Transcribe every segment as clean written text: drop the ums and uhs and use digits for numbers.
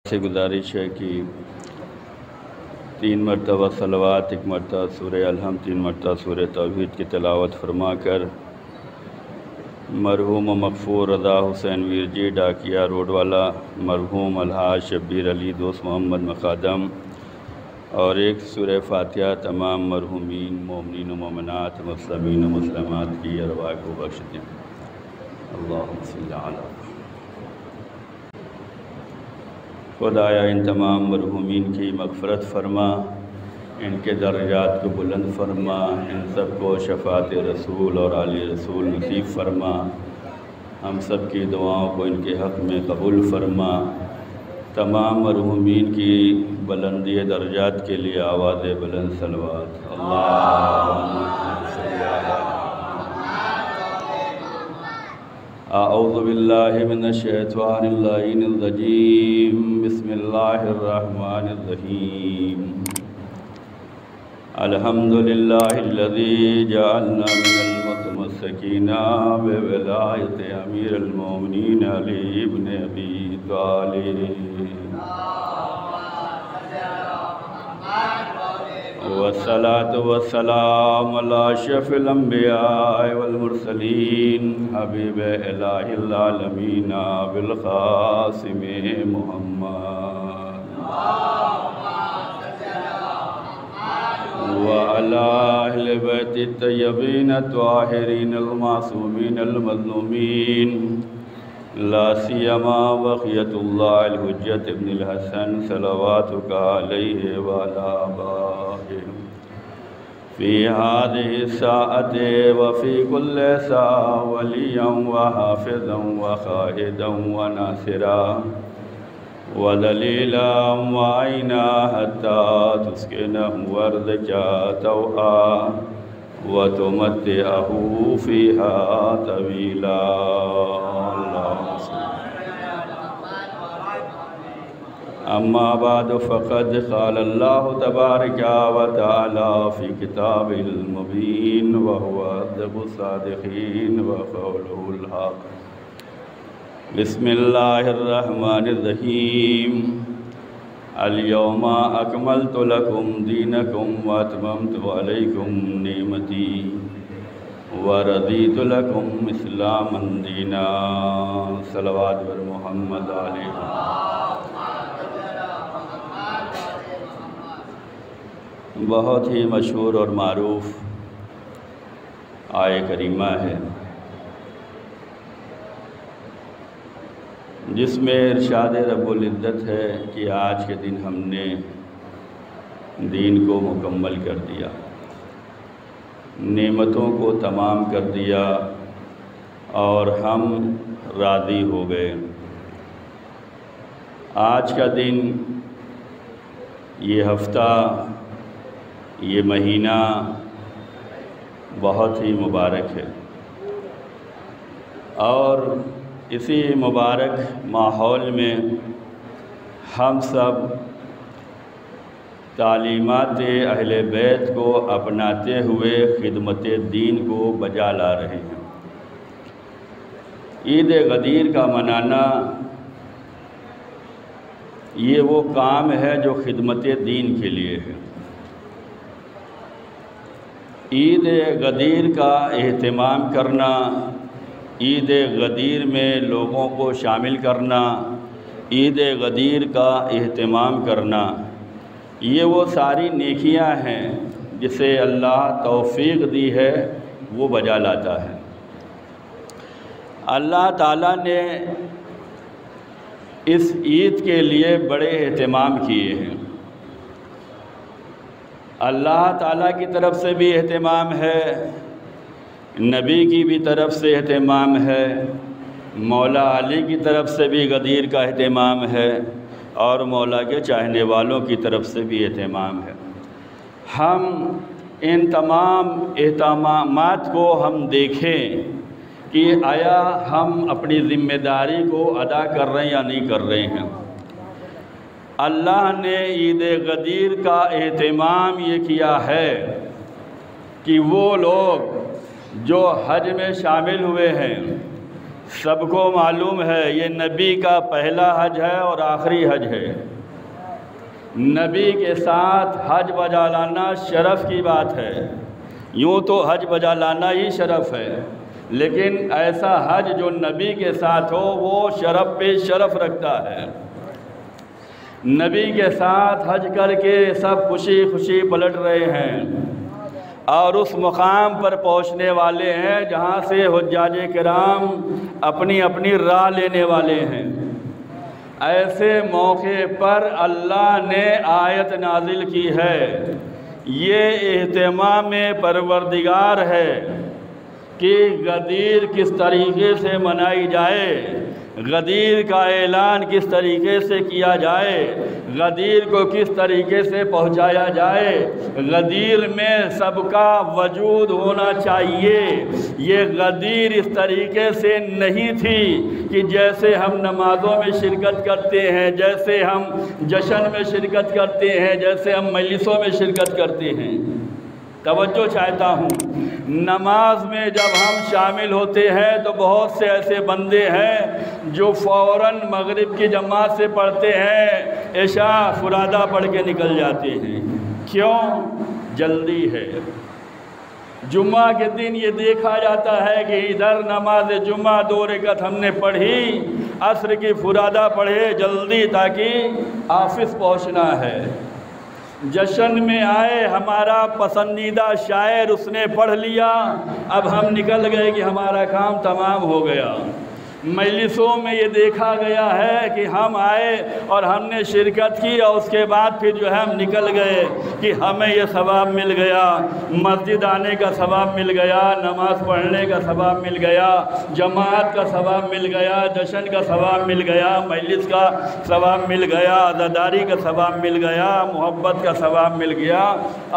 سے گزارش ہے کہ 3 مرتبہ صلوات، 1 مرتبہ سورہ الحمد، 3 مرتبہ سورہ توحید کی تلاوت فرما کر مرحوم و مغفور رضا حسین ویر جی ڈاکیا روڈ والا، مرحوم الحاج شبیر علی دوست محمد مقادم اور 1 سورہ فاتحہ تمام مرحومین مومنین و مومنات، مسلمین و مسلمات کی ارواح کو بخش دیں۔ اللہم صلی علی خدایا ان تمام مرحومین کی مغفرت فرما، ان کے درجات کو بلند فرما، ان سب کو شفاعت رسول اور آل رسول نصیب فرما، ہم سب کی دعاؤں کو ان کے حق میں قبول فرما۔ تمام مرحومین کی بلندی درجات کے لیے آواز بلند صلوات۔ اللہم صلی علی اعوذ باللہ من الشیطان اللعین الرجیم، بسم اللہ الرحمن الرحیم۔ الحمدللہ الذی جعلنا من المتمسکین بولایت امیر المومنین علی ابن ابی طالب، والصلاة والسلام علی اشرف الانبیاء والمرسلین، حبیب الہ العالمین بالقاسم محمد، وعلی اہل بیت الطیبین الطاہرین المعصومین المظلومین، لا سیما بقیت اللہ الحجت ابن الحسن صلواتک علیہ وعلی آبائہ، فی هذه الساعة وفی کل ساعة ولیا وحافظا وقائدا وناصرا ودلیلا وعینا حتی تسکنہ ارضک طوعا وتمتعہ فیہا طویلا۔ اما بعد فقد قال اللہ تبارک و تعالی فی کتابہ المبین وہو اصدق الصادقین وقولہ الحق۔ بسم اللہ الرحمن الرحیم۔ الیوم اکملت لکم دینکم واتممت علیکم نعمتی ورضیت لکم اسلاما دینا۔ صلوات بر محمد علیہ۔ بہت ہی مشہور اور معروف آیہ کریمہ ہے جس میں ارشاد رب العزت ہے کہ آج کے دن ہم نے دین کو مکمل کر دیا، نعمتوں کو تمام کر دیا اور ہم راضی ہو گئے۔ آج کا دن، یہ ہفتہ، یہ مہینہ بہت ہی مبارک ہے، اور اسی مبارک ماحول میں ہم سب تعلیمات اہل بیت کو اپناتے ہوئے خدمت دین کو بجا لا رہے ہیں۔ عید غدیر کا منانا یہ وہ کام ہے جو خدمت دین کے لیے ہے۔ عید غدیر کا اہتمام کرنا، عید غدیر میں لوگوں کو شامل کرنا، عید غدیر کا اہتمام کرنا، یہ وہ ساری نیکیاں ہیں جسے اللہ توفیق دی ہے وہ بجا لاتا ہے۔ اللہ تعالیٰ نے اس عید کے لیے بڑے اہتمام کیے ہیں۔ اللہ تعالیٰ کی طرف سے بھی اہتمام ہے، نبی کی بھی طرف سے اہتمام ہے، مولا علی کی طرف سے بھی غدیر کا اہتمام ہے، اور مولا کے چاہنے والوں کی طرف سے بھی اہتمام ہے۔ ہم ان تمام اہتمامات کو ہم دیکھیں کہ آیا ہم اپنی ذمہ داری کو ادا کر رہے ہیں یا نہیں کر رہے ہیں۔ اللہ نے عید غدیر کا اہتمام یہ کیا ہے کہ وہ لوگ جو حج میں شامل ہوئے ہیں، سب کو معلوم ہے یہ نبی کا پہلا حج ہے اور آخری حج ہے۔ نبی کے ساتھ حج بجا لانا شرف کی بات ہے، یوں تو حج بجا لانا ہی شرف ہے، لیکن ایسا حج جو نبی کے ساتھ ہو وہ شرف پہ شرف رکھتا ہے۔ نبی کے ساتھ حج کر کے سب خوشی خوشی پلٹ رہے ہیں اور اس مقام پر پہنچنے والے ہیں جہاں سے حجاج کرام اپنی اپنی راہ لینے والے ہیں۔ ایسے موقع پر اللہ نے آیت نازل کی ہے، یہ اہتمام پروردگار ہے کہ غدیر کس طریقے سے منائی جائے، غدیر کا اعلان کس طریقے سے کیا جائے، غدیر کو کس طریقے سے پہنچایا جائے، غدیر میں سب کا وجود ہونا چاہیے۔ یہ غدیر اس طریقے سے نہیں تھی کہ جیسے ہم نمازوں میں شرکت کرتے ہیں، جیسے ہم جشن میں شرکت کرتے ہیں، جیسے ہم مجلسوں میں شرکت کرتے ہیں۔ توجہ چاہتا ہوں، نماز میں جب ہم شامل ہوتے ہیں تو بہت سے ایسے بندے ہیں جو فوراً مغرب کی جماعت سے پڑھتے ہیں، عشاء فرادہ پڑھ کے نکل جاتے ہیں۔ کیوں؟ جلدی ہے۔ جمعہ کے دن یہ دیکھا جاتا ہے کہ ادھر نماز جمعہ 2 رکعت ہم نے پڑھی، عصر کی فرادہ پڑھے جلدی تاکہ آفس پہنچنا ہے۔ جشن میں آئے، ہمارا پسندیدہ شاعر اس نے پڑھ لیا، اب ہم نکل گئے کہ ہمارا کام تمام ہو گیا۔ مجلسوں میں یہ دیکھا گیا ہے کہ ہم آئے اور ہم نے شرکت کی اور اس کے بعد پھر جو ہے ہم نکل گئے کہ ہمیں یہ ثواب مل گیا، مسجد آنے کا ثواب مل گیا، نماز پڑھنے کا ثواب مل گیا، جماعت کا ثواب مل گیا، جشن کا ثواب مل گیا، مجلس کا ثواب مل گیا، عزاداری کا ثواب مل گیا، محبت کا ثواب مل گیا،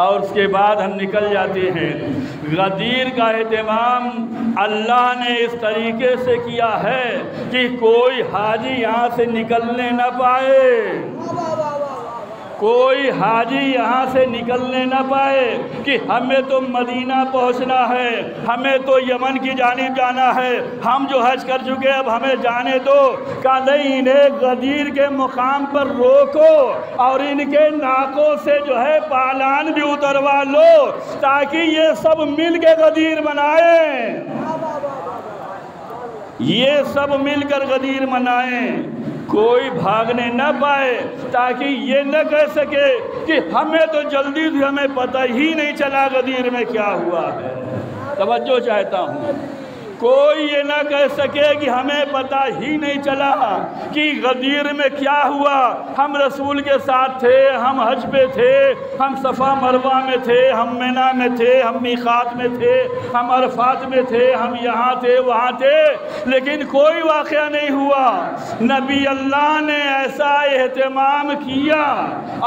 اور اس کے بعد ہم نکل جاتے ہیں۔ غدیر کا اہتمام اللہ نے اس طریقے سے کیا ہے کہ کوئی حاجی یہاں سے نکلنے نہ پائے، کوئی حاجی یہاں سے نکلنے نہ پائے کہ ہمیں تو مدینہ پہنچنا ہے، ہمیں تو یمن کی جانب جانا ہے، ہم جو حج کر چکے اب ہمیں جانے دو۔ کہ نہیں، انہیں غدیر کے مقام پر روکو اور ان کے ناکوں سے جو ہے پالان بھی اتروا لو تاکہ یہ سب مل کے غدیر منائیں، یہ سب مل کر غدیر منائیں، کوئی بھاگنے نہ پائے تاکہ یہ نہ کہہ سکے کہ ہمیں تو جلدی تھی، ہمیں پتہ ہی نہیں چلا غدیر میں کیا ہوا ہے۔ توجہ چاہتا ہوں، کوئی یہ نہ کہہ سکے کہ ہمیں پتہ ہی نہیں چلا کہ غدیر میں کیا ہوا۔ ہم رسول کے ساتھ تھے، ہم حج پہ تھے، ہم صفا مروہ میں تھے، ہم مینا میں تھے، ہم میقات میں تھے، ہم عرفات میں تھے، ہم یہاں تھے وہاں تھے، لیکن کوئی واقعہ نہیں ہوا۔ نبی اللہ نے ایسا اہتمام کیا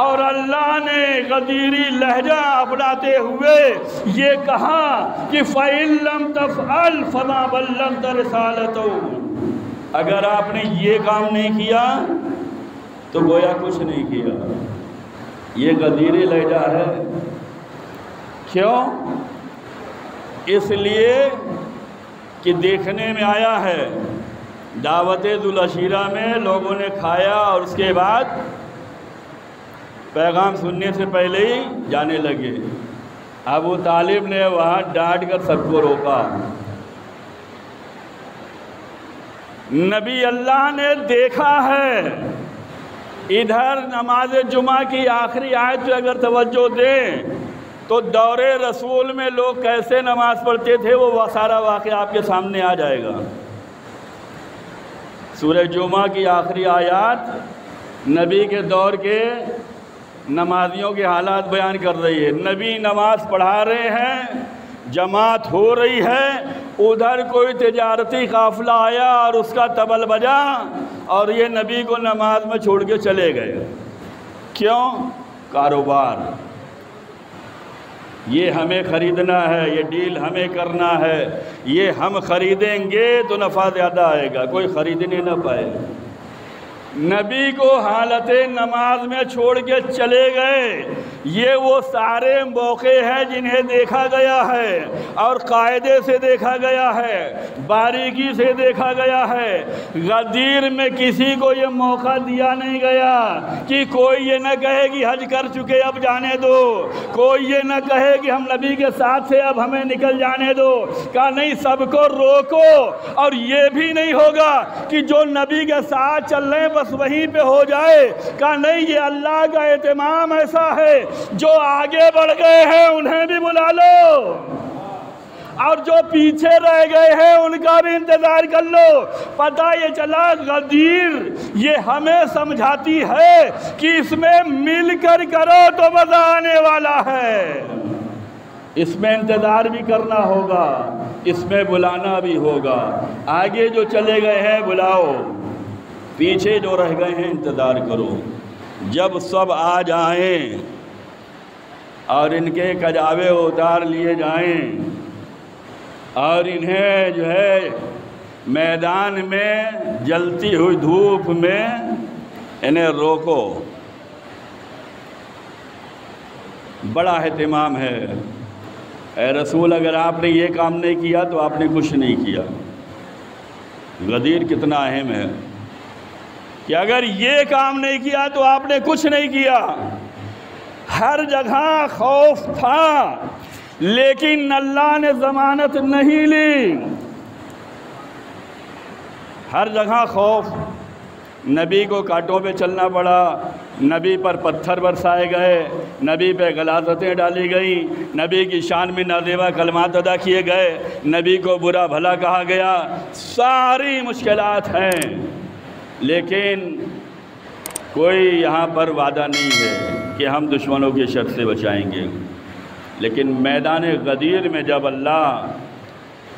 اور اللہ نے غدیری لہجہ اپناتے ہوئے یہ کہا کہ فَإِن لَمْ تَفْعَلْ فَمَا بَلَّغْتَ رِسَالَتَهُ، اگر آپ نے یہ کام نہیں کیا تو گویا کچھ نہیں کیا۔ یہ غدیری لہجہ ہے۔ کیوں؟ اس لیے کہ دیکھنے میں آیا ہے دعوت ذوالعشیرہ میں لوگوں نے کھایا اور اس کے بعد پیغام سننے سے پہلے ہی جانے لگے۔ ابو طالب نے وہاں ڈانٹ کر سب کو روکا۔ نبی اللہ نے دیکھا ہے، ادھر نماز جمعہ کی آخری آیت پہ اگر توجہ دیں تو دور رسول میں لوگ کیسے نماز پڑھتے تھے وہ سارا واقعہ آپ کے سامنے آ جائے گا۔ سورہ جمعہ کی آخری آیات نبی کے دور کے نمازیوں کے حالات بیان کر رہی ہے۔ نبی نماز پڑھا رہے ہیں، جماعت ہو رہی ہے، ادھر کوئی تجارتی قافلہ آیا اور اس کا طبل بجا اور یہ نبی کو نماز میں چھوڑ کے چلے گئے۔ کیوں؟ کاروبار، یہ ہمیں خریدنا ہے، یہ ڈیل ہمیں کرنا ہے، یہ ہم خریدیں گے تو نفع زیادہ آئے گا، کوئی خریدنے نہ پائے۔ نبی کو حالت نماز میں چھوڑ کے چلے گئے یہ وہ سارے موقع ہیں جنہیں دیکھا گیا ہے اور قاعدے سے دیکھا گیا ہے، باریکی سے دیکھا گیا ہے۔ غدیر میں کسی کو یہ موقع دیا نہیں گیا کہ کوئی یہ نہ کہے کہ حج کر چکے اب جانے دو، کوئی یہ نہ کہے کہ ہم نبی کے ساتھ سے اب ہمیں نکل جانے دو۔ کہا نہیں، سب کو روکو، اور یہ بھی نہیں ہوگا کہ جو نبی کے ساتھ چل رہے ہیں بس وہیں پہ ہو جائے۔ کہا نہیں، یہ اللہ کا اہتمام ایسا ہے، جو آگے بڑھ گئے ہیں انہیں بھی بلا لو، اور جو پیچھے رہ گئے ہیں ان کا بھی انتظار کر لو۔ پتہ یہ چلا غدیر یہ ہمیں سمجھاتی ہے کہ اس میں مل کر کرو تو مزہ آنے والا ہے، اس میں انتظار بھی کرنا ہوگا، اس میں بلانا بھی ہوگا۔ آگے جو چلے گئے ہیں بلاؤ، پیچھے جو رہ گئے ہیں انتظار کرو۔ جب سب آ جائیں اور ان کے کجاوے اتار لیے جائیں اور انہیں جو ہے میدان میں جلتی ہوئی دھوپ میں انہیں روکو، بڑا اہتمام ہے۔ اے رسول، اگر آپ نے یہ کام نہیں کیا تو آپ نے کچھ نہیں کیا۔ غدیر کتنا اہم ہے کہ اگر یہ کام نہیں کیا تو آپ نے کچھ نہیں کیا۔ ہر جگہ خوف تھا لیکن اللہ نے ضمانت نہیں لی۔ ہر جگہ خوف، نبی کو کانٹوں پہ چلنا پڑا، نبی پر پتھر برسائے گئے، نبی پہ غلاظتیں ڈالی گئیں، نبی کی شان میں نازیبا کلمات ادا کیے گئے، نبی کو برا بھلا کہا گیا، ساری مشکلات ہیں، لیکن کوئی یہاں پر وعدہ نہیں ہے کہ ہم دشمنوں کے شر سے بچائیں گے۔ لیکن میدان غدیر میں جب اللہ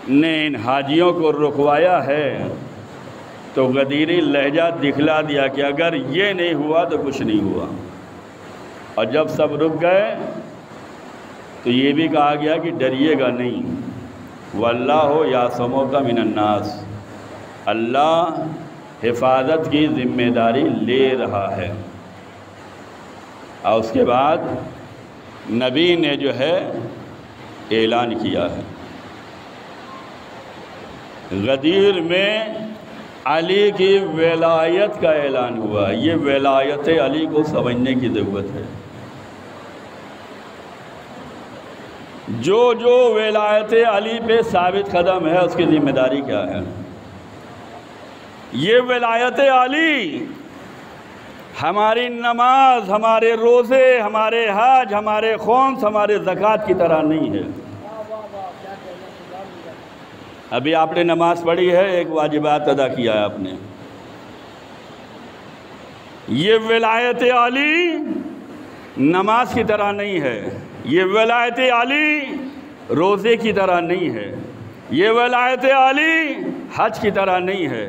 نے ان حاجیوں کو رکوایا ہے تو غدیری لہجہ دکھلا دیا کہ اگر یہ نہیں ہوا تو کچھ نہیں ہوا۔ اور جب سب رک گئے تو یہ بھی کہا گیا کہ ڈریے گا نہیں، واللہ یعصمک من الناس، اللہ حفاظت کی ذمہ داری لے رہا ہے۔ اور اس کے بعد نبی نے جو ہے اعلان کیا ہے۔ غدیر میں علی کی ولایت کا اعلان ہوا۔ یہ ولایت علی کو سمجھنے کی ضرورت ہے۔ جو جو ولایت علی پہ ثابت قدم ہے اس کی ذمہ داری کیا ہے؟ یہ ولایت علی ہماری نماز، ہمارے روزے، ہمارے حج، ہمارے خمس، ہمارے زکوٰۃ کی طرح نہیں ہے۔ ابھی آپ نے نماز پڑھی ہے، ایک واجبات ادا کیا ہے آپ نے۔ یہ ولایت علی نماز کی طرح نہیں ہے، یہ ولایت علی روزے کی طرح نہیں ہے، یہ ولایت علی حج کی طرح نہیں ہے،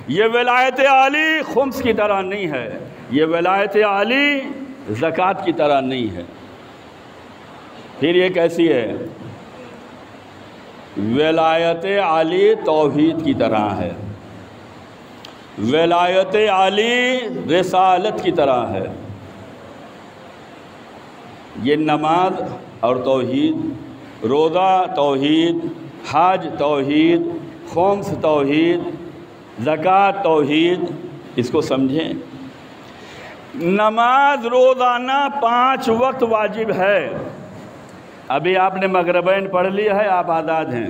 یہ ولایت علی خمس کی طرح نہیں ہے، یہ ولایت علی زکوٰۃ کی طرح نہیں ہے۔ پھر یہ کیسی ہے؟ ولایت علی توحید کی طرح ہے، ولایت علی رسالت کی طرح ہے۔ یہ نماز اور توحید، روزہ توحید، حج توحید، خمس توحید، زکوٰۃ توحید، اس کو سمجھیں۔ نماز روزانہ 5 وقت واجب ہے۔ ابھی آپ نے مغربین پڑھ لیا ہے، آپ آزاد ہیں۔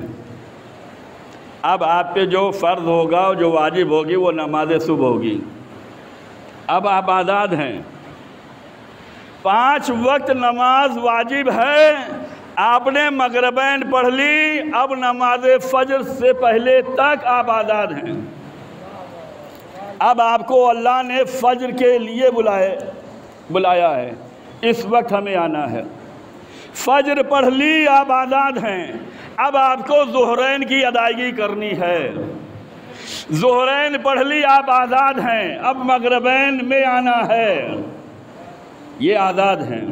اب آپ پہ جو فرض ہوگا، جو واجب ہوگی، وہ نماز صبح ہوگی۔ اب آپ آزاد ہیں۔ 5 وقت نماز واجب ہے، آپ نے مغربین پڑھ لی، اب نماز فجر سے پہلے تک آپ آزاد ہیں۔ اب آپ کو اللہ نے فجر کے لیے بلایا ہے، اس وقت ہمیں آنا ہے۔ فجر پڑھ لی، آپ آزاد ہیں۔ اب آپ کو ظہرین کی ادائیگی کرنی ہے۔ ظہرین پڑھ لی، آپ آزاد ہیں۔ اب مغربین میں آنا ہے، یہ آزاد ہیں۔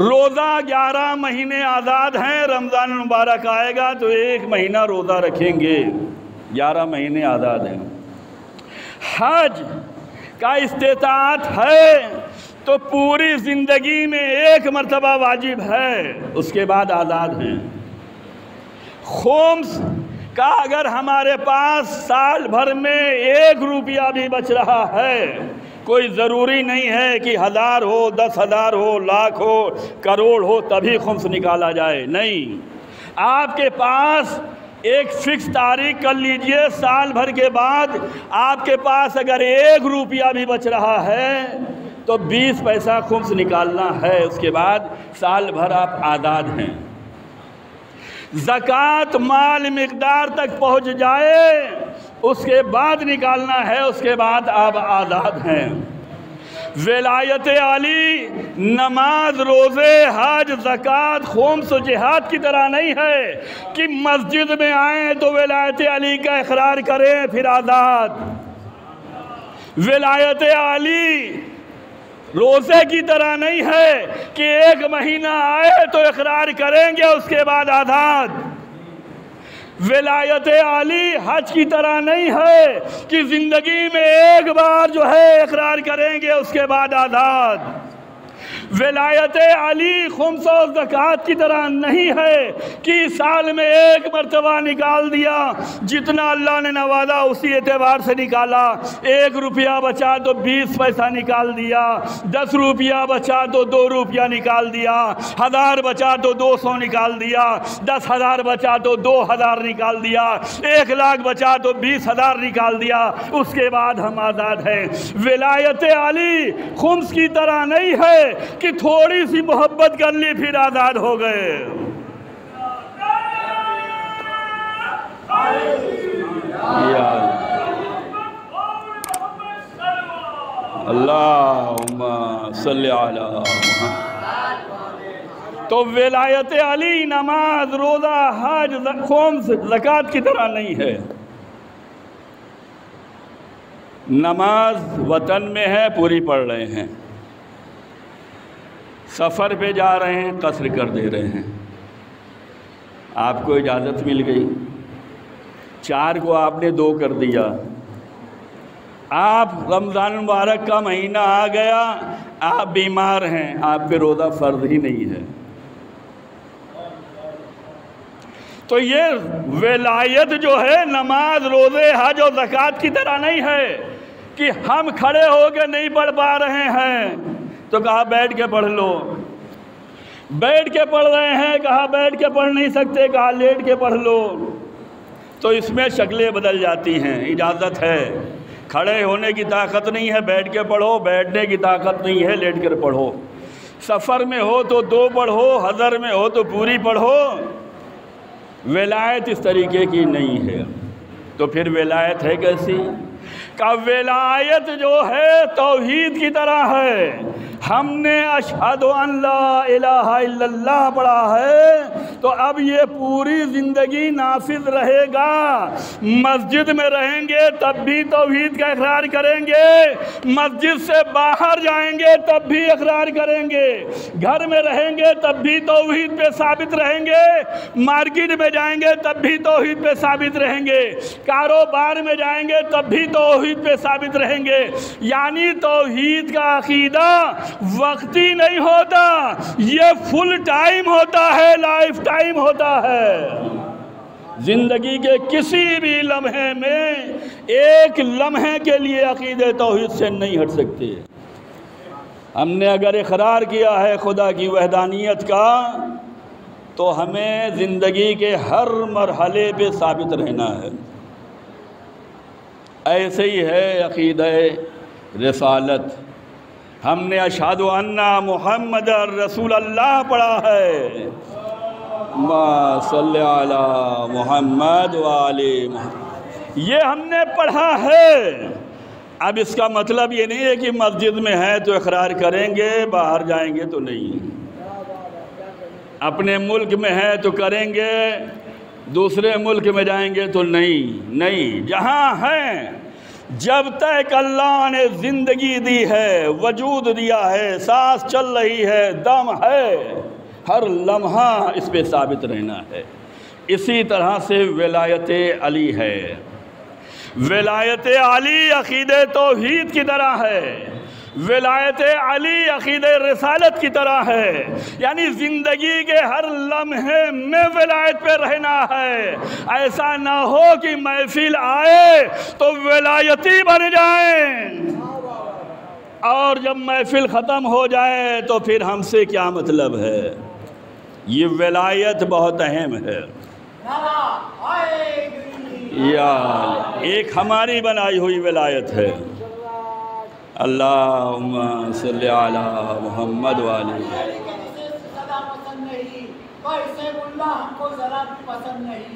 روزہ 11 مہینے آزاد ہیں، رمضان المبارک آئے گا تو 1 مہینہ روزہ رکھیں گے، 11 مہینے آزاد ہیں۔ حج کا استطاعت ہے تو پوری زندگی میں ایک مرتبہ واجب ہے، اس کے بعد آزاد ہیں۔ خمس کا اگر ہمارے پاس سال بھر میں 1 روپیہ بھی بچ رہا ہے، کوئی ضروری نہیں ہے کہ 1000 ہو، 10,000 ہو، لاکھ ہو، کروڑ ہو تبھی خمس نکالا جائے، نہیں۔ آپ کے پاس ایک فکس تاریخ کر لیجئے، سال بھر کے بعد آپ کے پاس اگر 1 روپیہ بھی بچ رہا ہے تو 20 پیسہ خمس نکالنا ہے، اس کے بعد سال بھر آپ آزاد ہیں۔ زکوٰۃ مال مقدار تک پہنچ جائے اس کے بعد نکالنا ہے، اس کے بعد آپ آزاد ہیں۔ ولایت علی نماز، روزے، حج، زکوٰۃ، خمس و جہاد کی طرح نہیں ہے کہ مسجد میں آئیں تو ولایت علی کا اقرار کریں پھر آزاد۔ ولایت علی روزے کی طرح نہیں ہے کہ 1 مہینہ آئے تو اقرار کریں گے اس کے بعد آزاد۔ ولایت علی حج کی طرح نہیں ہے کہ زندگی میں 1 بار جو ہے اقرار کریں گے اس کے بعد آزاد۔ ولایت علی خمس و زکوٰۃ کی طرح نہیں ہے کہ سال میں 1 مرتبہ نکال دیا، جتنا اللہ نے نوازا اسی اعتبار سے نکالا۔ 1 روپیہ بچا تو 20 پیسہ نکال دیا، 10 روپیہ بچا تو 2 روپیہ نکال دیا، 1000 بچا تو 200 نکال دیا، 10,000 بچا تو 2,000 نکال دیا، 1 لاکھ بچا تو 20,000 نکال دیا، اس کے بعد ہم آزاد ہیں۔ ولایت علی خمس کی طرح نہیں ہے کہ تھوڑی سی محبت کر لی پھر آزاد ہو گئے۔ اللہم صلی علی محمد۔ تو ولایت علی نماز، روزہ، حج، خمس، زکوٰۃ کی طرح نہیں ہے۔ نماز وطن میں ہے، پوری پڑھ رہے ہیں، سفر پہ جا رہے ہیں قصر کر دے رہے ہیں، آپ کو اجازت مل گئی، 4 کو آپ نے 2 کر دیا، آپ رمضان مبارک کا مہینہ آ گیا، آپ بیمار ہیں، آپ پہ روزہ فرض ہی نہیں ہے۔ تو یہ ولایت جو ہے نماز، روزے، حج اور زکوٰۃ کی طرح نہیں ہے کہ ہم کھڑے ہو کے نہیں پڑھ پا رہے ہیں تو کہا بیٹھ کے پڑھ لو، بیٹھ کے پڑھ رہے ہیں کہا بیٹھ کے پڑھ نہیں سکتے، کہا لیٹ کے پڑھ لو۔ تو اس میں شکلیں بدل جاتی ہیں۔ اجازت ہے، کھڑے ہونے کی طاقت نہیں ہے بیٹھ کے پڑھو، بیٹھنے کی طاقت نہیں ہے لیٹ کر پڑھو، سفر میں ہو تو 2 پڑھو، حضر میں ہو تو پوری پڑھو۔ ولایت اس طریقے کی نہیں ہے، تو پھر ولایت ہے کیسی؟ کہ ولایت جو ہے توحید کی طرح ہے۔ ہم نے اشہد ان لا الہ الا اللہ پڑھا ہے تو اب یہ پوری زندگی نافذ رہے گا۔ مسجد میں رہیں گے تب بھی توحید کا اقرار کریں گے، مسجد سے باہر جائیں گے تب بھی اقرار کریں گے، گھر میں رہیں گے تب بھی توحید پہ ثابت رہیں گے، مارکیٹ میں جائیں گے تب بھی توحید پہ ثابت رہیں گے، کاروبار میں جائیں گے تب بھی توحید پہ ثابت رہیں گے۔ یعنی توحید کا عقیدہ وقتی نہیں ہوتا، یہ فل ٹائم ہوتا ہے، لائف ٹائم ہوتا ہے۔ زندگی کے کسی بھی لمحے میں ایک لمحے کے لیے عقیدہ توحید سے نہیں ہٹ سکتے۔ ہم نے اگر اقرار کیا ہے خدا کی وحدانیت کا تو ہمیں زندگی کے ہر مرحلے پہ ثابت رہنا ہے۔ ایسے ہی ہے عقیدہ رسالت۔ ہم نے اشہد ان محمد رسول اللہ پڑھا ہے، صلی علی محمد وآلہ محمد، یہ ہم نے پڑھا ہے۔ اب اس کا مطلب یہ نہیں ہے کہ مسجد میں ہے تو اقرار کریں گے، باہر جائیں گے تو نہیں، اپنے ملک میں ہے تو کریں گے، دوسرے ملک میں جائیں گے تو نہیں، جہاں ہیں جب تک اللہ نے زندگی دی ہے، وجود دیا ہے، سانس چل رہی ہے، دم ہے، ہر لمحہ اس پہ ثابت رہنا ہے۔ اسی طرح سے ولایت علی ہے۔ ولایت علی عقیدہ توحید کی طرح ہے۔ ولایت علی عقیدہ رسالت کی طرح ہے، یعنی زندگی کے ہر لمحے میں ولایت پہ رہنا ہے۔ ایسا نہ ہو کہ محفل آئے تو ولایتی بن جائیں، اور جب محفل ختم ہو جائے تو پھر ہم سے کیا مطلب ہے۔ یہ ولایت بہت اہم ہے۔ یا ایک ہماری بنائی ہوئی ولایت ہے۔ اللہم صلی علی محمد والی۔ صدا پسند نہیں تو ایسے ملا ہم کو ذرا بھی پسند نہیں،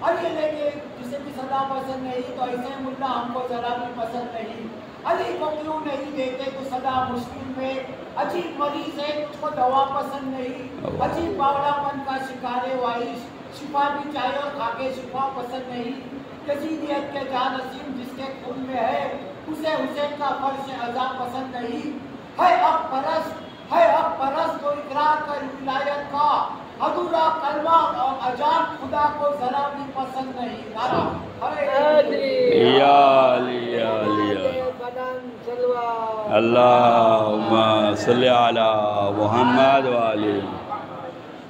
علی لیکن جسے بھی صدا پسند نہیں تو ایسے ملا ہم کو ذرا بھی پسند نہیں۔ علی کو کیوں نہیں دیتے تو صدا مشکل میں، عجیب مریض ہے تجھ کو دوا پسند نہیں، عجیب باوڑا پن کا شکار وائش، شفا بھی چاہے اور کھا کے شفا پسند نہیں۔ یزیدیت کے جانشین جس کے خون میں ہے اسے حسین کا فرش عذاب پسند نہیں۔ ہے حق پرست تو اقرار کر ولایت کا، ادھورا کلمہ اور اجان خدا کو ذرا بھی پسند نہیں۔ یا علی اللہم صلی علی محمد والی۔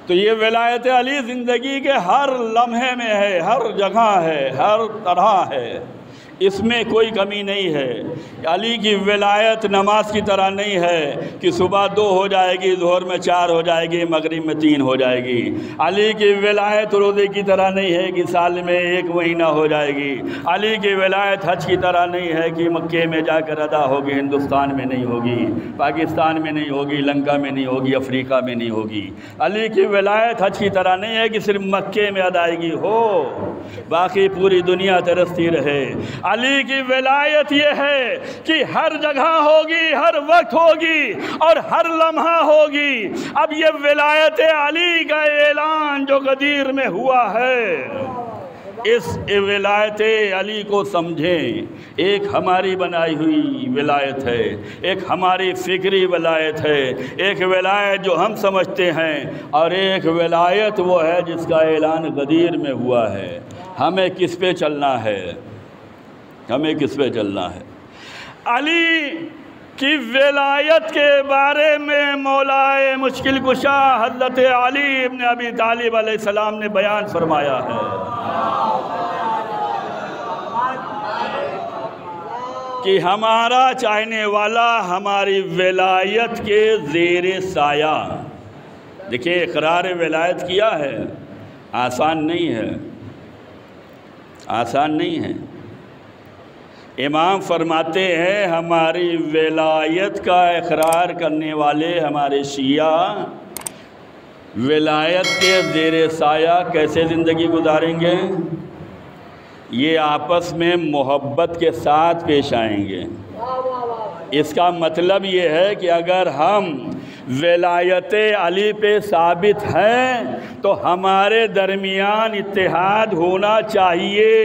تو یہ ولایت علی زندگی کے ہر لمحے میں ہے، ہر جگہ ہے، ہر طرح ہے، اس میں کوئی کمی نہیں ہے۔ علی کی ولایت نماز کی طرح نہیں ہے کہ صبح 2 ہو جائے گی، ظہر میں 4 ہو جائے گی، مغرب میں 3 ہو جائے گی۔ علی کی ولایت روزے کی طرح نہیں ہے کہ سال میں 1 مہینہ ہو جائے گی۔ علی کی ولایت حج کی طرح نہیں ہے کہ مکے میں جا کر ادا ہوگی، ہندوستان میں نہیں ہوگی، پاکستان میں نہیں ہوگی، لنکا میں نہیں ہوگی، افریقہ میں نہیں ہوگی۔ علی کی ولایت حج کی طرح نہیں ہے کہ صرف مکے میں ادائیگی ہو، باقی پوری دنیا ترستی رہے۔ علی کی ولایت یہ ہے کہ ہر جگہ ہوگی، ہر وقت ہوگی اور ہر لمحہ ہوگی۔ اب یہ ولایت علی کا اعلان جو غدیر میں ہوا ہے، اس ولایت علی کو سمجھیں۔ ایک ہماری بنائی ہوئی ولایت ہے، ایک ہماری فکری ولایت ہے، ایک ولایت جو ہم سمجھتے ہیں، اور ایک ولایت وہ ہے جس کا اعلان غدیر میں ہوا ہے۔ ہمیں کس پہ چلنا ہے؟ ہمیں کس پہ چلنا ہے؟ علی کی ولایت کے بارے میں مولا مشکل کشا حضرت علی ابن ابی طالب علیہ السلام نے بیان فرمایا ہے۔ کہ ہمارا چاہنے والا ہماری ولایت کے زیر سایہ، دیکھیں اقرار ولایت کیا ہے، آسان نہیں ہے، آسان نہیں ہے۔ امام فرماتے ہیں ہماری ولایت کا اقرار کرنے والے ہمارے شیعہ ولایت کے زیر سایہ کیسے زندگی گزاریں گے؟ یہ آپس میں محبت کے ساتھ پیش آئیں گے۔ اس کا مطلب یہ ہے کہ اگر ہم ولایت علی پہ ثابت ہیں تو ہمارے درمیان اتحاد ہونا چاہیے۔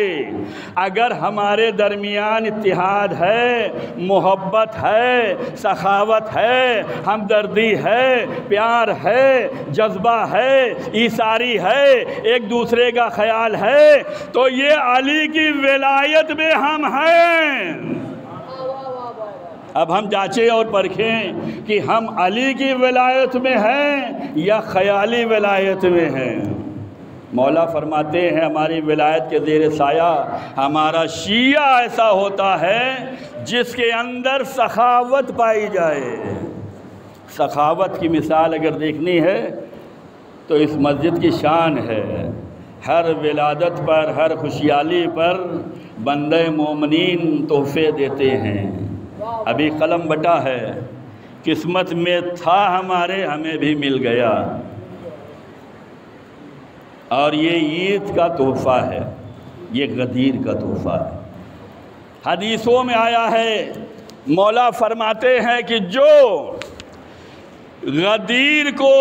اگر ہمارے درمیان اتحاد ہے، محبت ہے، سخاوت ہے، ہمدردی ہے، پیار ہے، جذبہ ہے، ایثاری ہے، ایک دوسرے کا خیال ہے، تو یہ علی کی ولایت میں ہم ہیں۔ اب ہم جانچیں اور پرکھیں کہ ہم علی کی ولایت میں ہیں یا خیالی ولایت میں ہیں۔ مولا فرماتے ہیں ہماری ولایت کے زیر سایہ ہمارا شیعہ ایسا ہوتا ہے جس کے اندر سخاوت پائی جائے۔ سخاوت کی مثال اگر دیکھنی ہے تو اس مسجد کی شان ہے۔ ہر ولادت پر، ہر خوشحالی پر بندہ مومنین تحفے دیتے ہیں۔ ابھی قلم بٹا ہے، قسمت میں تھا ہمارے، ہمیں بھی مل گیا، اور یہ عید کا تحفہ ہے، یہ غدیر کا تحفہ ہے۔ حدیثوں میں آیا ہے، مولا فرماتے ہیں کہ جو غدیر کو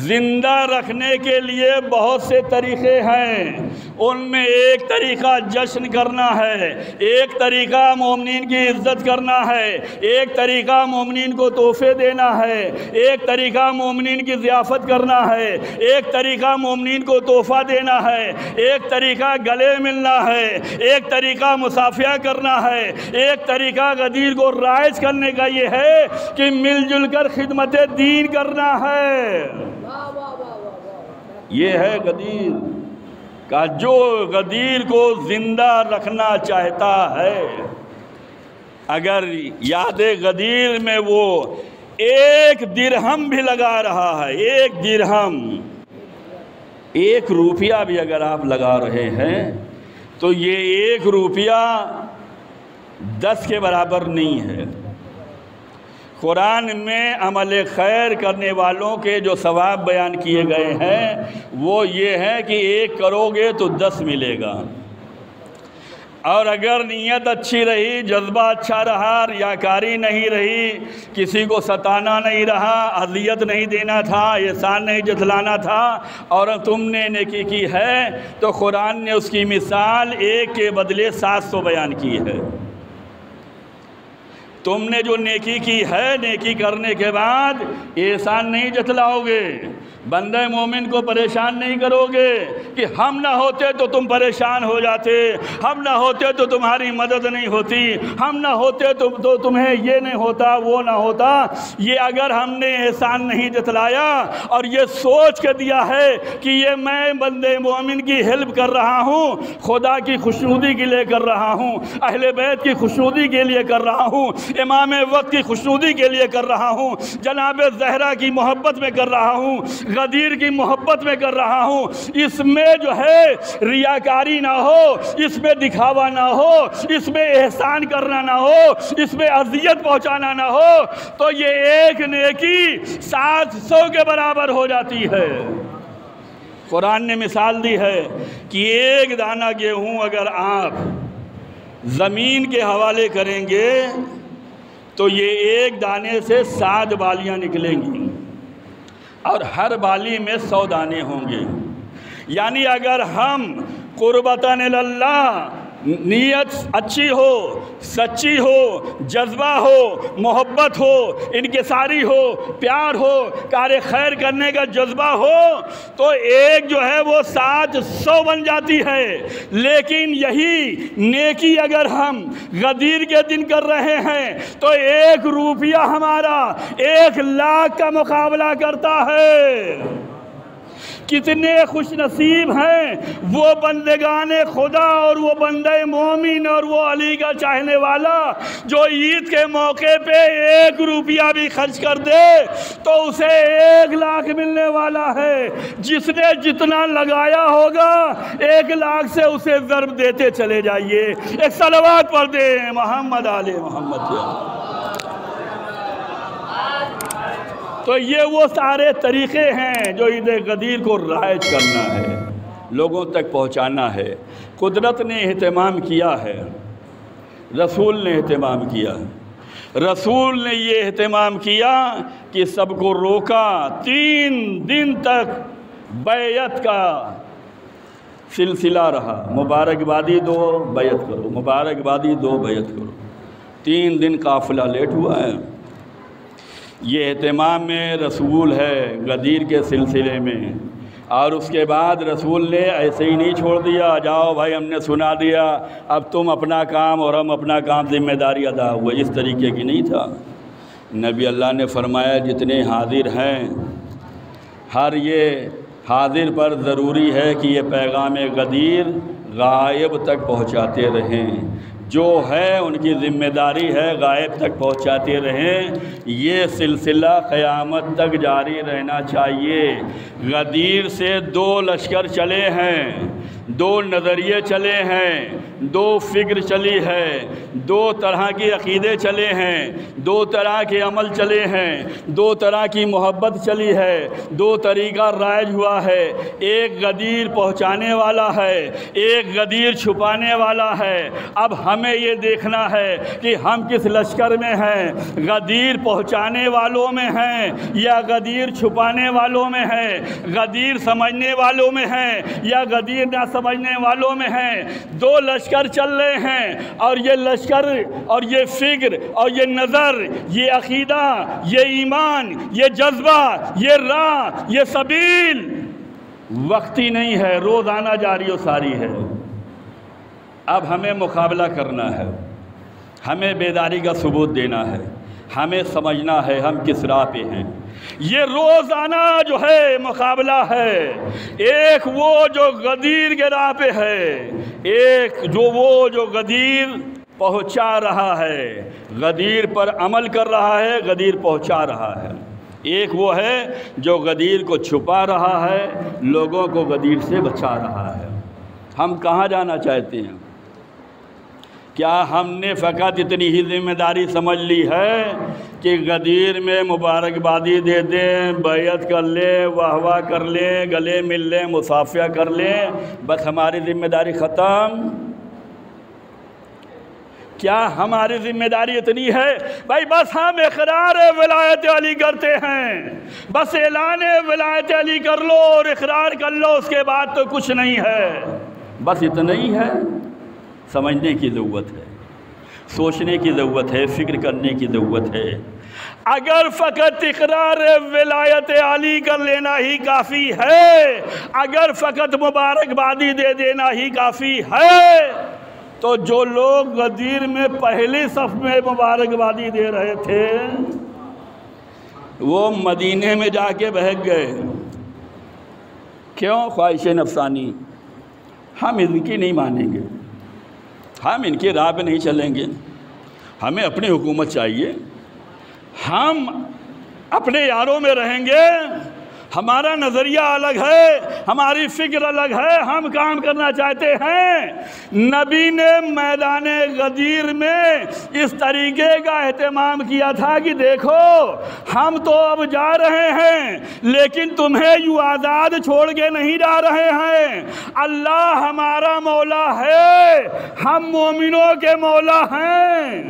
زندہ رکھنے کے لیے بہت سے طریقے ہیں، ان میں ایک طریقہ جشن کرنا ہے، ایک طریقہ مومنین کی عزت کرنا ہے، ایک طریقہ مومنین کو تحفے دینا ہے، ایک طریقہ مومنین کی ضیافت کرنا ہے، ایک طریقہ مومنین کو تحفہ دینا ہے، ایک طریقہ گلے ملنا ہے، ایک طریقہ مصافحہ کرنا ہے، ایک طریقہ غدیر کو رائج کرنے کا یہ ہے کہ مل جل کر خدمت دین کرنا ہے۔ یہ ہے غدیر کا، جو غدیر کو زندہ رکھنا چاہتا ہے، اگر یاد غدیر میں وہ ایک درہم بھی لگا رہا ہے، ایک درہم، ایک روپیہ بھی اگر آپ لگا رہے ہیں تو یہ ایک روپیہ 10 کے برابر نہیں ہے۔ قرآن میں عمل خیر کرنے والوں کے جو ثواب بیان کیے گئے ہیں وہ یہ ہے کہ 1 کرو گے تو 10 ملے گا، اور اگر نیت اچھی رہی، جذبہ اچھا رہا، ریاکاری نہیں رہی، کسی کو ستانا نہیں رہا، اذیت نہیں دینا تھا، احسان نہیں جتلانا تھا، اور تم نے نیکی کی ہے تو قرآن نے اس کی مثال 1 کے بدلے 700 بیان کی ہے۔ تم نے جو نیکی کی ہے، نیکی کرنے کے بعد احسان نہیں جتلاؤ گے، بندہ مومن کو پریشان نہیں کرو گے کہ ہم نہ ہوتے تو تم پریشان ہو جاتے، ہم نہ ہوتے تو تمہاری مدد نہیں ہوتی، ہم نہ ہوتے تو تمہیں یہ نہیں ہوتا، وہ نہ ہوتا۔ یہ اگر ہم نے احسان نہیں جتلایا اور یہ سوچ کے دیا ہے کہ یہ میں بندے مومن کی ہیلپ کر رہا ہوں، خدا کی خوشنودی کے لیے کر رہا ہوں، اہل بیت کی خوشنودی کے لیے کر رہا ہوں، امام وقت کی خوشنودی کے لیے کر رہا ہوں، جناب زہرا کی محبت میں کر رہا ہوں، غدیر کی محبت میں کر رہا ہوں، اس میں جو ہے ریاکاری نہ ہو، اس میں دکھاوا نہ ہو، اس میں احسان کرنا نہ ہو، اس میں اذیت پہنچانا نہ ہو، تو یہ ایک نیکی 700 کے برابر ہو جاتی ہے۔ قرآن نے مثال دی ہے کہ 1 دانہ گیہوں اگر آپ زمین کے حوالے کریں گے تو یہ 1 دانے سے 7 بالیاں نکلیں گی، اور ہر بالی میں 100 دانے ہوں گے۔ یعنی اگر ہم قربتاً اللہ، نیت اچھی ہو، سچی ہو، جذبہ ہو، محبت ہو، انکساری ہو، پیار ہو، کار خیر کرنے کا جذبہ ہو، تو ایک جو ہے وہ 700 بن جاتی ہے۔ لیکن یہی نیکی اگر ہم غدیر کے دن کر رہے ہیں تو 1 روپیہ ہمارا 1 لاکھ کا مقابلہ کرتا ہے۔ کتنے خوش نصیب ہیں وہ بندگان خدا اور وہ بندے مومن اور وہ علی کا چاہنے والا جو عید کے موقع پہ 1 روپیہ بھی خرچ کر دے تو اسے 1 لاکھ ملنے والا ہے۔ جس نے جتنا لگایا ہوگا 1 لاکھ سے اسے ضرب دیتے چلے جائیے۔ ایک صلوات پڑھ دیں محمد آل محمد۔ تو یہ وہ سارے طریقے ہیں جو عید غدیر کو رائج کرنا ہے، لوگوں تک پہنچانا ہے۔ قدرت نے اہتمام کیا ہے، رسول نے اہتمام کیا، رسول نے یہ اہتمام کیا کہ سب کو روکا، 3 دن تک بیعت کا سلسلہ رہا، مبارکبادی دو بیعت کرو، مبارکبادی دو بیعت کرو۔ 3 دن قافلہ لیٹ ہوا ہے۔ یہ اہتمام میں رسول ہے غدیر کے سلسلے میں، اور اس کے بعد رسول نے ایسے ہی نہیں چھوڑ دیا، جاؤ بھائی ہم نے سنا دیا اب تم اپنا کام اور ہم اپنا کام، ذمہ داری ادا ہوا، اس طریقے کی نہیں تھا۔ نبی اللہ نے فرمایا جتنے حاضر ہیں ہر یہ حاضر پر ضروری ہے کہ یہ پیغام غدیر غائب تک پہنچاتے رہیں، جو ہے ان کی ذمہ داری ہے غائب تک پہنچاتے رہیں۔ یہ سلسلہ قیامت تک جاری رہنا چاہیے۔ غدیر سے 2 لشکر چلے ہیں، 2 نظریے چلے ہیں۔ دو فکر چلی ہے، دو طرح کے عقیدے چلے ہیں، دو طرح کے عمل چلے ہیں، دو طرح کی محبت چلی ہے، دو طریقہ رائج ہوا ہے۔ ایک غدیر پہنچانے والا ہے، ایک غدیر چھپانے والا ہے۔ اب ہمیں یہ دیکھنا ہے کہ ہم کس لشکر میں ہیں، غدیر پہنچانے والوں میں ہیں یا غدیر چھپانے والوں میں ہیں، غدیر سمجھنے والوں میں ہیں یا غدیر نہ سمجھنے والوں میں ہیں۔ دو لشکر چل رہے ہیں، اور یہ لشکر اور یہ فکر اور یہ نظر، یہ عقیدہ، یہ ایمان، یہ جذبہ، یہ راہ، یہ سبیل وقتی نہیں ہے، روزانہ جاری و ساری ہے۔ اب ہمیں مقابلہ کرنا ہے، ہمیں بیداری کا ثبوت دینا ہے، ہمیں سمجھنا ہے ہم کس راہ پہ ہیں۔ یہ روزانہ جو ہے مقابلہ ہے، ایک وہ جو غدیر کے راہ پہ ہے، ایک جو غدیر پہنچا رہا ہے، غدیر پر عمل کر رہا ہے، غدیر پہنچا رہا ہے۔ ایک وہ ہے جو غدیر کو چھپا رہا ہے، لوگوں کو غدیر سے بچا رہا ہے۔ ہم کہاں جانا چاہتے ہیں؟ کیا ہم نے فقط اتنی ہی ذمہ داری سمجھ لی ہے کہ غدیر میں مبارکبادی دے دیں، بیعت کر لیں، واہ واہ کر لیں، گلے مل لیں، مصافحہ کر لیں، بس ہماری ذمہ داری ختم؟ کیا ہماری ذمہ داری اتنی ہے بھائی بس ہم اقرار ولایت علی کرتے ہیں، بس اعلان ولایت علی کر لو اور اقرار کر لو، اس کے بعد تو کچھ نہیں ہے؟ بس اتنا ہی ہے؟ سمجھنے کی ضرورت ہے، سوچنے کی ضرورت ہے، فکر کرنے کی ضرورت ہے۔ اگر فقط اقرار ولایت علی کر لینا ہی کافی ہے، اگر فقط مبارکبادی دے دینا ہی کافی ہے، تو جو لوگ غدیر میں پہلی صف میں مبارکبادی دے رہے تھے وہ مدینے میں جا کے بہک گئے۔ کیوں؟ خواہش نفسانی۔ ہم ان کی نہیں مانیں گے، ہم ان کے راہ پہ نہیں چلیں گے، ہمیں اپنی حکومت چاہیے، ہم اپنے یاروں میں رہیں گے، ہمارا نظریہ الگ ہے، ہماری فکر الگ ہے، ہم کام کرنا چاہتے ہیں۔ نبی نے میدان غدیر میں اس طریقے کا اہتمام کیا تھا کہ دیکھو ہم تو اب جا رہے ہیں لیکن تمہیں یوں آزاد چھوڑ کے نہیں جا رہے ہیں، اللہ ہمارا مولا ہے، ہم مومنوں کے مولا ہیں،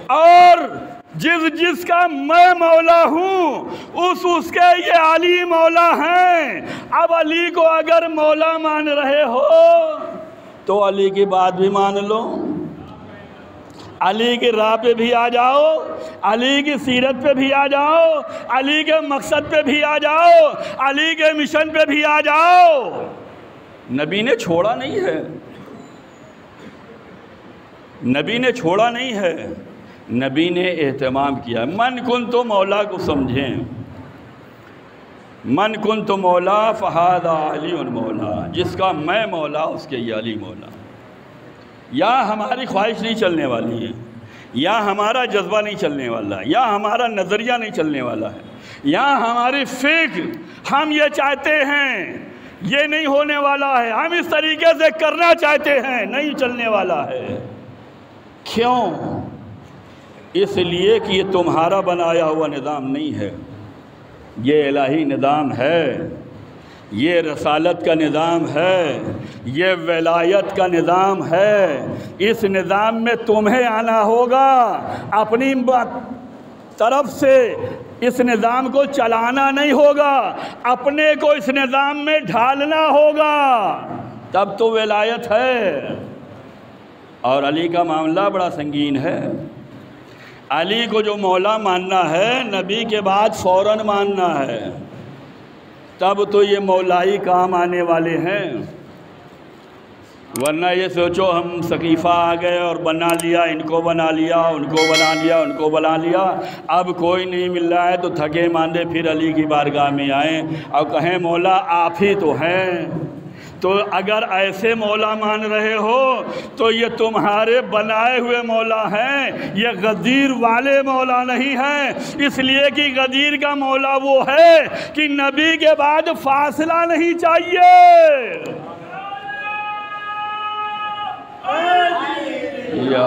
اور جس کا میں مولا ہوں اس کے یہ علی مولا ہیں۔ اب علی کو اگر مولا مان رہے ہو تو علی کی بات بھی مان لو، علی کی راہ پہ بھی آ جاؤ، علی کی سیرت پہ بھی آ جاؤ، علی کے مقصد پہ بھی آ جاؤ، علی کے مشن پہ بھی آ جاؤ۔ نبی نے چھوڑا نہیں ہے، نبی نے چھوڑا نہیں ہے، نبی نے اہتمام کیا۔ من کن تو مولا کو سمجھیں، من کن تو مولا فہذا علی مولا، جس کا میں مولا اس کے یہ علی مولا۔ یا ہماری خواہش نہیں چلنے والی ہے، یا ہمارا جذبہ نہیں چلنے والا، یا ہمارا نظریہ نہیں چلنے والا ہے، یا ہماری فکر ہم یہ چاہتے ہیں یہ نہیں ہونے والا ہے، ہم اس طریقے سے کرنا چاہتے ہیں، نہیں چلنے والا ہے۔ کیوں؟ اس لیے کہ یہ تمہارا بنایا ہوا نظام نہیں ہے، یہ الہی نظام ہے، یہ رسالت کا نظام ہے، یہ ولایت کا نظام ہے۔ اس نظام میں تمہیں آنا ہوگا، اپنی طرف سے اس نظام کو چلانا نہیں ہوگا، اپنے کو اس نظام میں ڈھالنا ہوگا، تب تو ولایت ہے۔ اور علی کا معاملہ بڑا سنگین ہے۔ علی کو جو مولا ماننا ہے نبی کے بعد فوراً ماننا ہے، تب تو یہ مولائی کام آنے والے ہیں۔ ورنہ یہ سوچو ہم سقیفہ آ گئے اور بنا لیا، ان کو بنا لیا، ان کو بنا لیا، ان کو بنا لیا، اب کوئی نہیں مل رہا ہے تو تھکے ماندے پھر علی کی بارگاہ میں آئیں اور کہیں مولا آپ ہی تو ہیں۔ تو اگر ایسے مولا مان رہے ہو تو یہ تمہارے بنائے ہوئے مولا ہیں، یہ غدیر والے مولا نہیں ہیں، اس لیے کہ غدیر کا مولا وہ ہے کہ نبی کے بعد فاصلہ نہیں چاہیے۔ یا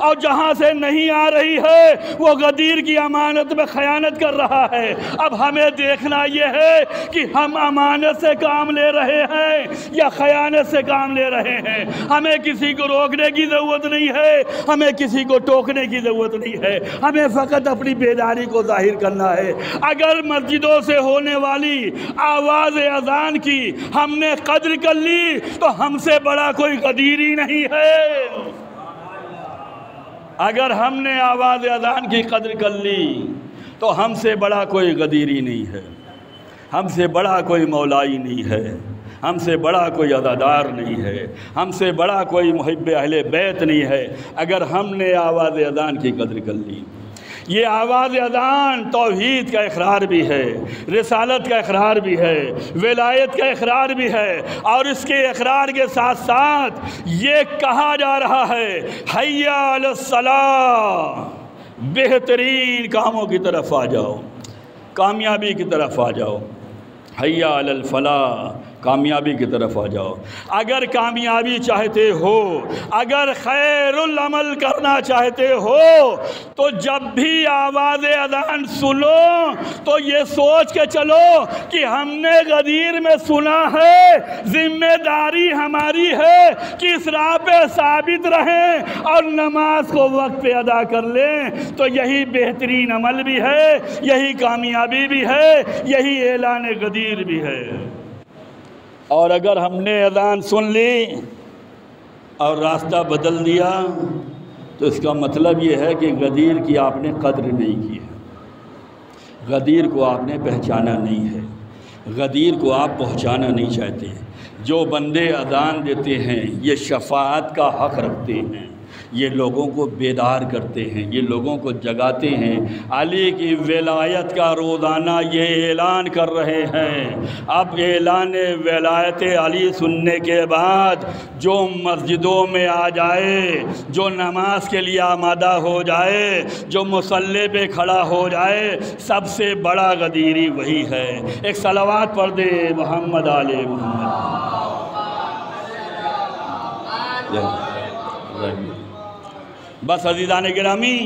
اور جہاں سے نہیں آ رہی ہے وہ غدیر کی امانت میں خیانت کر رہا ہے۔ اب ہمیں دیکھنا یہ ہے کہ ہم امانت سے کام لے رہے ہیں یا خیانت سے کام لے رہے ہیں۔ ہمیں کسی کو روکنے کی ضرورت نہیں ہے، ہمیں کسی کو ٹوکنے کی ضرورت نہیں ہے، ہمیں فقط اپنی بیداری کو ظاہر کرنا ہے۔ اگر مسجدوں سے ہونے والی آواز اذان کی ہم نے قدر کر لی تو ہم سے بڑا کوئی غدیر ہی نہیں ہے۔ اگر ہم نے آواز اذان کی قدر کر لی تو ہم سے بڑا کوئی غدیر ہی نہیں ہے، ہم سے بڑا کوئی مولائی نہیں ہے، ہم سے بڑا کوئی عزادار نہیں ہے، ہم سے بڑا کوئی محب اہل بیت نہیں ہے اگر ہم نے آواز اذان کی قدر کر لی۔ یہ آواز اذان توحید کا اقرار بھی ہے، رسالت کا اقرار بھی ہے، ولایت کا اقرار بھی ہے، اور اس کے اقرار کے ساتھ ساتھ یہ کہا جا رہا ہے حی علی الصلاۃ، بہترین کاموں کی طرف آ جاؤ، کامیابی کی طرف آ جاؤ، حی علی الفلاح، کامیابی کی طرف آ جاؤ۔ اگر کامیابی چاہتے ہو، اگر خیر العمل کرنا چاہتے ہو تو جب بھی آواز اذان سنو تو یہ سوچ کے چلو کہ ہم نے غدیر میں سنا ہے، ذمہ داری ہماری ہے کہ اس راہ پہ ثابت رہیں اور نماز کو وقت پہ ادا کر لیں۔ تو یہی بہترین عمل بھی ہے، یہی کامیابی بھی ہے، یہی اعلان غدیر بھی ہے۔ اور اگر ہم نے اذان سن لی اور راستہ بدل دیا تو اس کا مطلب یہ ہے کہ غدیر کی آپ نے قدر نہیں کی ہے، غدیر کو آپ نے پہچانا نہیں ہے، غدیر کو آپ پہنچانا نہیں چاہتے۔ جو بندے اذان دیتے ہیں یہ شفاعت کا حق رکھتے ہیں، یہ لوگوں کو بیدار کرتے ہیں، یہ لوگوں کو جگاتے ہیں، علی کی ولایت کا روزانہ یہ اعلان کر رہے ہیں۔ اب اعلان ولایت علی سننے کے بعد جو مسجدوں میں آ جائے، جو نماز کے لیے آمادہ ہو جائے، جو مصلی پہ کھڑا ہو جائے، سب سے بڑا غدیری وہی ہے۔ ایک صلوات پڑھ دے محمد آل محمد۔ بس عزیزان گرامی،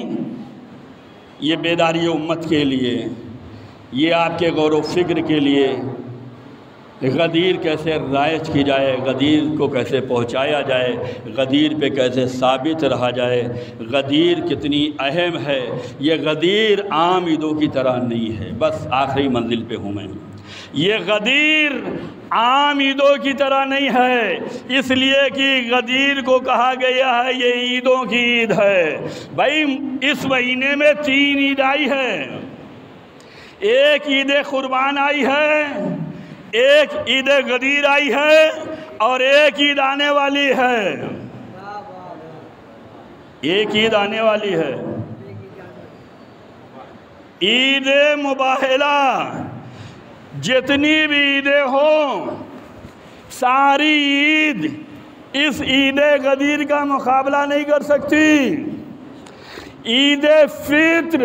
یہ بیداری امت کے لیے، یہ آپ کے غور و فکر کے لیے غدیر کیسے رائج کی جائے، غدیر کو کیسے پہنچایا جائے، غدیر پہ کیسے ثابت رہا جائے، غدیر کتنی اہم ہے۔ یہ غدیر عام عیدوں کی طرح نہیں ہے، بس آخری منزل پہ ہوں میں۔ یہ غدیر عام عیدوں کی طرح نہیں ہے، اس لیے کہ غدیر کو کہا گیا ہے یہ عیدوں کی عید ہے۔ بھائی اس مہینے میں 3 عید آئی ہے، ایک عید قربان آئی ہے، ایک عید غدیر آئی ہے، اور ایک عید آنے والی ہے، ایک عید آنے والی ہے، عید مباہلہ۔ جتنی بھی عیدیں ہوں ساری عید اس عید غدیر کا مقابلہ نہیں کر سکتی۔ عید فطر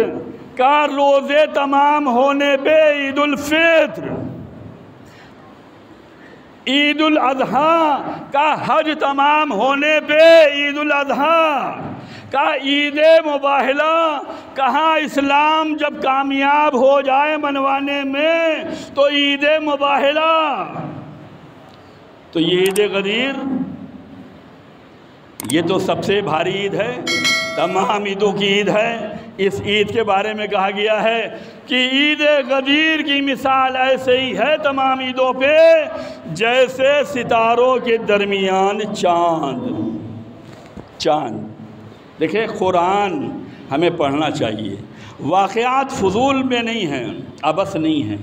کا روزے تمام ہونے پہ عید الفطر، عید الاضحیٰ کا حج تمام ہونے پہ عید الاضحیٰ کا عید مباہلہ۔ کہاں اسلام جب کامیاب ہو جائے منوانے میں تو عید مباہلہ، تو یہ عید غدیر یہ تو سب سے بھاری عید ہے، تمام عیدوں کی عید ہے۔ اس عید کے بارے میں کہا گیا ہے کہ عید غدیر کی مثال ایسے ہی ہے تمام عیدوں پہ جیسے ستاروں کے درمیان چاند۔ دیکھیں قرآن ہمیں پڑھنا چاہیے، واقعات فضول میں نہیں ہیں، عبث نہیں ہیں۔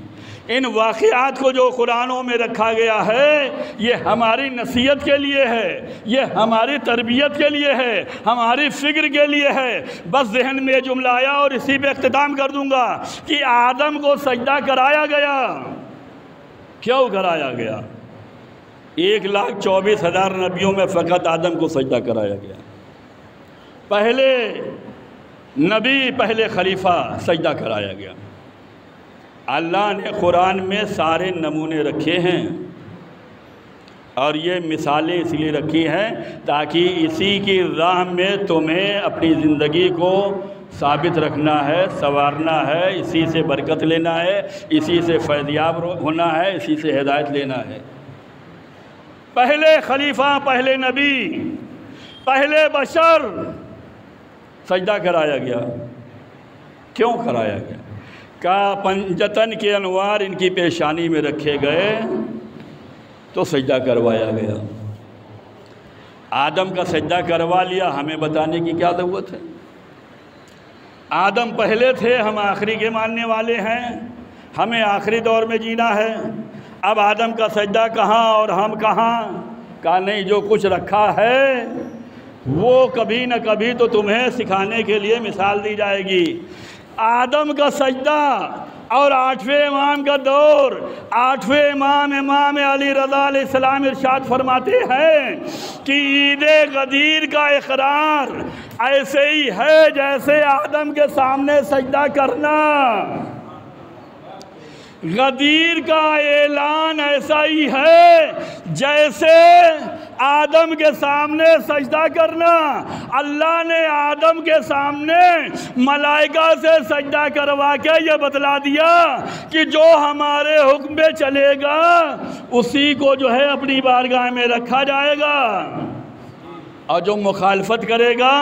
ان واقعات کو جو قرآنوں میں رکھا گیا ہے یہ ہماری نصیحت کے لیے ہے، یہ ہماری تربیت کے لیے ہے، ہماری فکر کے لیے ہے۔ بس ذہن میں جملہ آیا اور اسی پہ اختتام کر دوں گا کہ آدم کو سجدہ کرایا گیا، کیوں کرایا گیا؟ 1,24,000 نبیوں میں فقط آدم کو سجدہ کرایا گیا۔ پہلے نبی، پہلے خلیفہ سجدہ کرایا گیا۔ اللہ نے قرآن میں سارے نمونے رکھے ہیں، اور یہ مثالیں اس لیے رکھی ہیں تاکہ اسی کی راہ میں تمہیں اپنی زندگی کو ثابت رکھنا ہے، سنوارنا ہے، اسی سے برکت لینا ہے، اسی سے فیضیاب ہونا ہے، اسی سے ہدایت لینا ہے۔ پہلے خلیفہ، پہلے نبی، پہلے بشر سجدہ کرایا گیا۔ کیوں کرایا گیا؟ کہا پنجتن کے انوار ان کی پیشانی میں رکھے گئے تو سجدہ کروایا گیا۔ آدم کا سجدہ کروا لیا، ہمیں بتانے کی کیا ضرورت ہے؟ آدم پہلے تھے، ہم آخری کے ماننے والے ہیں، ہمیں آخری دور میں جینا ہے۔ اب آدم کا سجدہ کہاں اور ہم کہاں؟ کہا نہیں، جو کچھ رکھا ہے وہ کبھی نہ کبھی تو تمہیں سکھانے کے لیے مثال دی جائے گی۔ آدم کا سجدہ اور 8ویں امام کا دور، 8ویں امام علی رضا علیہ السلام ارشاد فرماتے ہیں کہ عید غدیر کا اقرار ایسے ہی ہے جیسے آدم کے سامنے سجدہ کرنا۔ غدیر کا اعلان ایسا ہی ہے جیسے آدم کے سامنے سجدہ کرنا۔ اللہ نے آدم کے سامنے ملائکہ سے سجدہ کروا کے یہ بتلا دیا کہ جو ہمارے حکم پہ چلے گا اسی کو جو ہے اپنی بارگاہ میں رکھا جائے گا، اور جو مخالفت کرے گا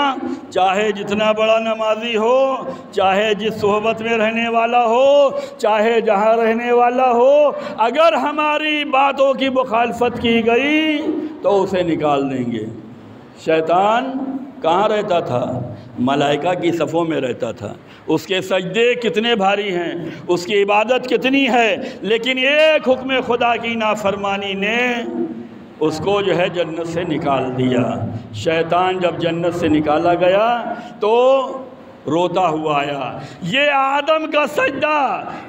چاہے جتنا بڑا نمازی ہو، چاہے جس صحبت میں رہنے والا ہو، چاہے جہاں رہنے والا ہو، اگر ہماری باتوں کی مخالفت کی گئی تو اسے نکال دیں گے۔ شیطان کہاں رہتا تھا؟ ملائکہ کی صفوں میں رہتا تھا۔ اس کے سجدے کتنے بھاری ہیں، اس کی عبادت کتنی ہے، لیکن ایک حکم خدا کی نافرمانی نے اس کو جو ہے جنت سے نکال دیا۔ شیطان جب جنت سے نکالا گیا تو روتا ہوا آیا۔ یہ آدم کا سجدہ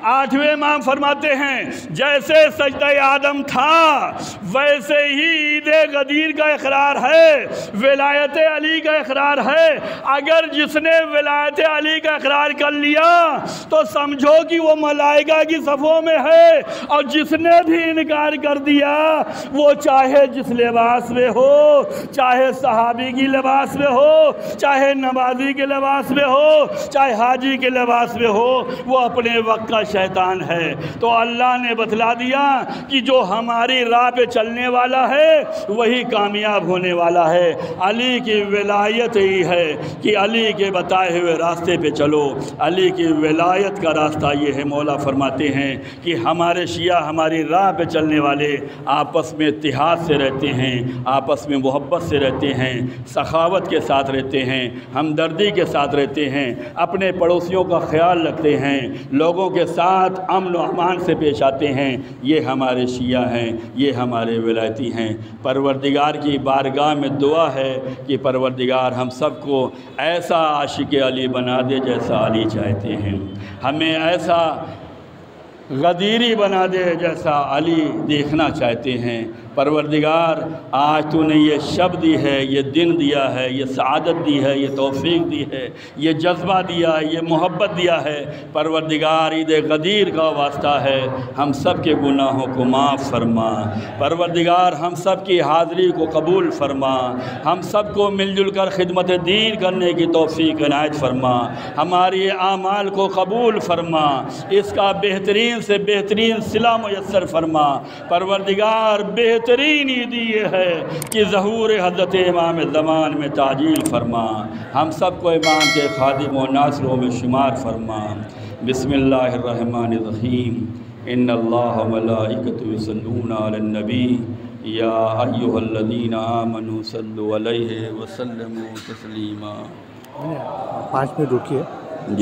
8ویں امام فرماتے ہیں جیسے سجدہ آدم تھا ویسے ہی عید غدیر کا اقرار ہے، ولایت علی کا اقرار ہے۔ اگر جس نے ولایت علی کا اقرار کر لیا تو سمجھو کہ وہ ملائکہ کی صفوں میں ہے، اور جس نے بھی انکار کر دیا وہ چاہے جس لباس میں ہو، چاہے صحابی کی لباس میں ہو، چاہے نمازی کے لباس میں ہو، چاہے حاجی کے لباس میں ہو، وہ اپنے وقت کا شیطان ہے۔ تو اللہ نے بتلا دیا کہ جو ہماری راہ پہ چلنے والا ہے وہی کامیاب ہونے والا ہے۔ علی کی ولایت ہی ہے کہ علی کے بتائے ہوئے راستے پہ چلو۔ علی کی ولایت کا راستہ یہ ہے، مولا فرماتے ہیں کہ ہمارے شیعہ ہماری راہ پہ چلنے والے آپس میں اتحاد سے رہتے ہیں، آپس میں محبت سے رہتے ہیں، سخاوت کے ساتھ رہتے ہیں، ہمدردی کے ساتھ رہتے ہیں، اپنے پڑوسیوں کا خیال رکھتے ہیں، لوگوں کے ساتھ امن و امان سے پیش آتے ہیں۔ یہ ہمارے شیعہ ہیں، یہ ہمارے ولایتی ہیں۔ پروردگار کی بارگاہ میں دعا ہے کہ پروردگار ہم سب کو ایسا عاشق علی بنا دے جیسا علی چاہتے ہیں، ہمیں ایسا غدیری بنا دے جیسا علی دیکھنا چاہتے ہیں۔ پروردگار آج تو نے یہ شب دی ہے، یہ دن دیا ہے، یہ سعادت دی ہے، یہ توفیق دی ہے، یہ جذبہ دیا ہے، یہ محبت دیا ہے۔ پروردگار عید غدیر کا واسطہ ہے، ہم سب کے گناہوں کو معاف فرما۔ پروردگار ہم سب کی حاضری کو قبول فرما، ہم سب کو مل جل کر خدمت دین کرنے کی توفیق عنایت فرما، ہماری اعمال کو قبول فرما، اس کا بہترین سے بہترین صلہ میسر فرما۔ پروردگار بہترین عید یہ ہے کہ ظہور حضرت امام زمان میں تعجیل فرما، ہم سب کو امام کے خادم و ناصروں میں شمار فرما۔ بسم اللہ الرحمن الرحیم۔ ان اللہ وملائکتہ یصلون علی النبی یا ایھا الذین آمنوا صلوا علیہ وسلموا تسلیما۔ 5 منٹ رکیے۔